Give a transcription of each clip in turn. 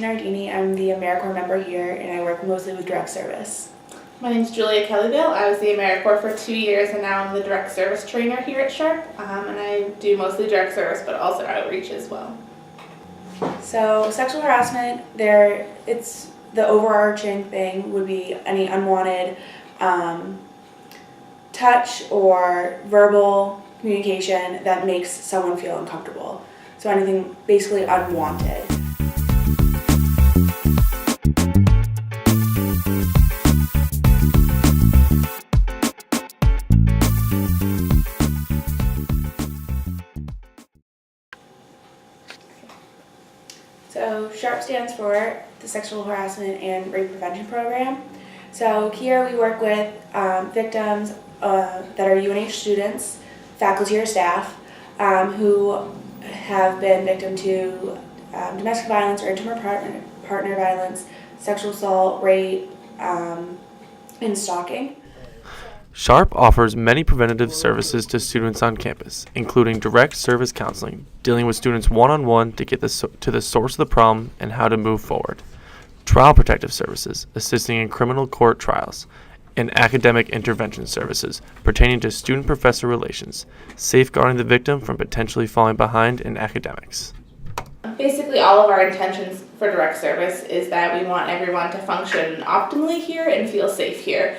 Christina. I'm the AmeriCorps member here, and I work mostly with direct service. My name is Julia Kellyville. I was the AmeriCorps for 2 years, and now I'm the direct service trainer here at Sharp. And I do mostly direct service, but also outreach as well. So sexual harassment, it's the overarching thing would be any unwanted touch or verbal communication that makes someone feel uncomfortable. So anything basically unwanted. So SHARP stands for the Sexual Harassment and Rape Prevention Program. So here we work with victims that are UNH students, faculty or staff, who have been victim to domestic violence or intimate partner violence, sexual assault, rape, and stalking. SHARP offers many preventative services to students on campus, including direct service counseling, dealing with students one-on-one to get to the source of the problem and how to move forward, trial protective services, assisting in criminal court trials, and academic intervention services pertaining to student-professor relations, safeguarding the victim from potentially falling behind in academics. Basically, all of our intentions for direct service is that we want everyone to function optimally here and feel safe here.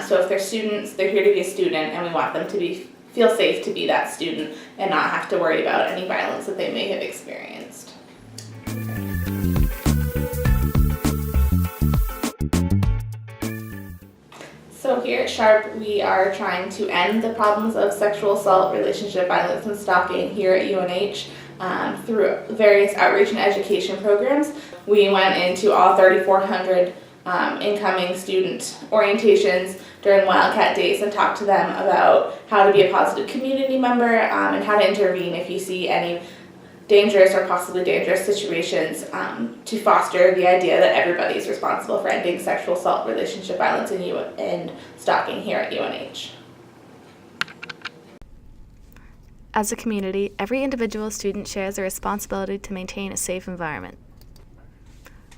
So if they're students, they're here to be a student, and we want them to feel safe to be that student and not have to worry about any violence that they may have experienced. So here at Sharp, we are trying to end the problems of sexual assault, relationship violence, and stalking here at UNH. Through various outreach and education programs. We went into all 3,400 incoming student orientations during Wildcat Days and talked to them about how to be a positive community member and how to intervene if you see any dangerous or possibly dangerous situations, to foster the idea that everybody is responsible for ending sexual assault, relationship violence, and stalking here at UNH. As a community, every individual student shares a responsibility to maintain a safe environment.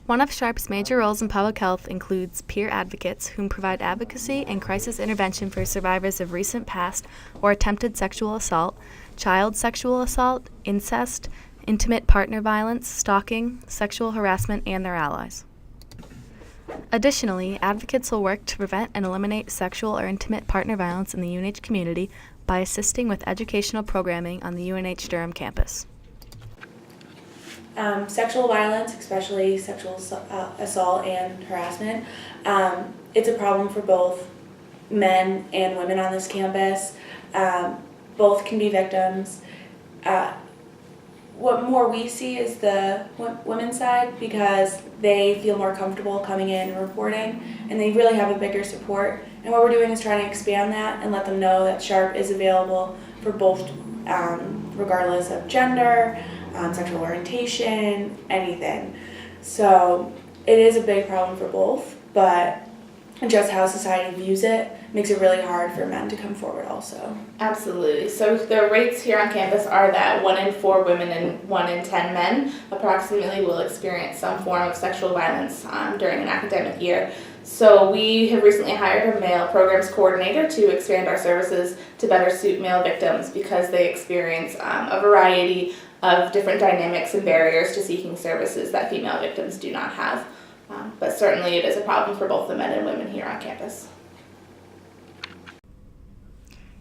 One of SHARP's major roles in public health includes peer advocates, whom provide advocacy and crisis intervention for survivors of recent past or attempted sexual assault, child sexual assault, incest, intimate partner violence, stalking, sexual harassment, and their allies. Additionally, advocates will work to prevent and eliminate sexual or intimate partner violence in the UNH community by assisting with educational programming on the UNH Durham campus. Sexual violence, especially sexual assault and harassment, it's a problem for both men and women on this campus. Both can be victims. What more we see is the women's side, because they feel more comfortable coming in and reporting, and they really have a bigger support. And what we're doing is trying to expand that and let them know that SHARP is available for both, regardless of gender, sexual orientation, anything. So it is a big problem for both, but just how society views it makes it really hard for men to come forward also. Absolutely. So the rates here on campus are that 1 in 4 women and 1 in 10 men approximately will experience some form of sexual violence during an academic year. So we have recently hired a male programs coordinator to expand our services to better suit male victims, because they experience a variety of different dynamics and barriers to seeking services that female victims do not have. But certainly it is a problem for both the men and women here on campus.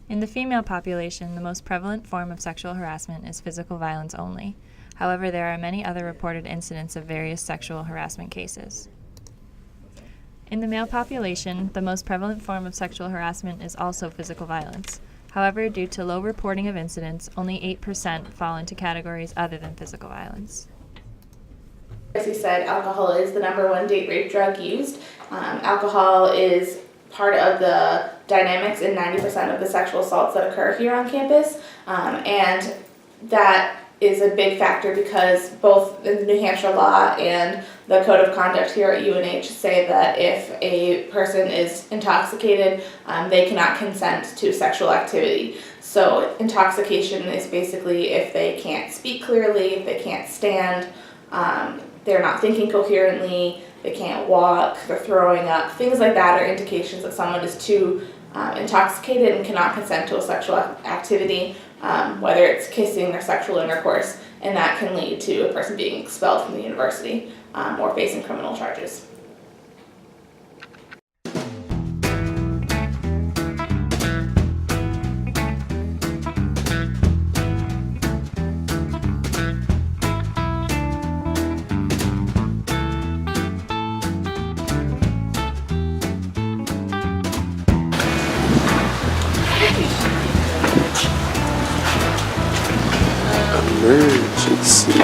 In the female population, the most prevalent form of sexual harassment is physical violence only. However, there are many other reported incidents of various sexual harassment cases. In the male population, the most prevalent form of sexual harassment is also physical violence. However, due to low reporting of incidents, only 8% fall into categories other than physical violence. As we said, alcohol is the #1 date rape drug used. Alcohol is part of the dynamics in 90% of the sexual assaults that occur here on campus, and that is a big factor because both the New Hampshire law and the Code of Conduct here at UNH say that if a person is intoxicated, they cannot consent to sexual activity. So intoxication is basically if they can't speak clearly, if they can't stand, they're not thinking coherently, they can't walk, they're throwing up, things like that are indications that someone is too intoxicated and cannot consent to a sexual activity, whether it's kissing or sexual intercourse, and that can lead to a person being expelled from the university or facing criminal charges. Emergency.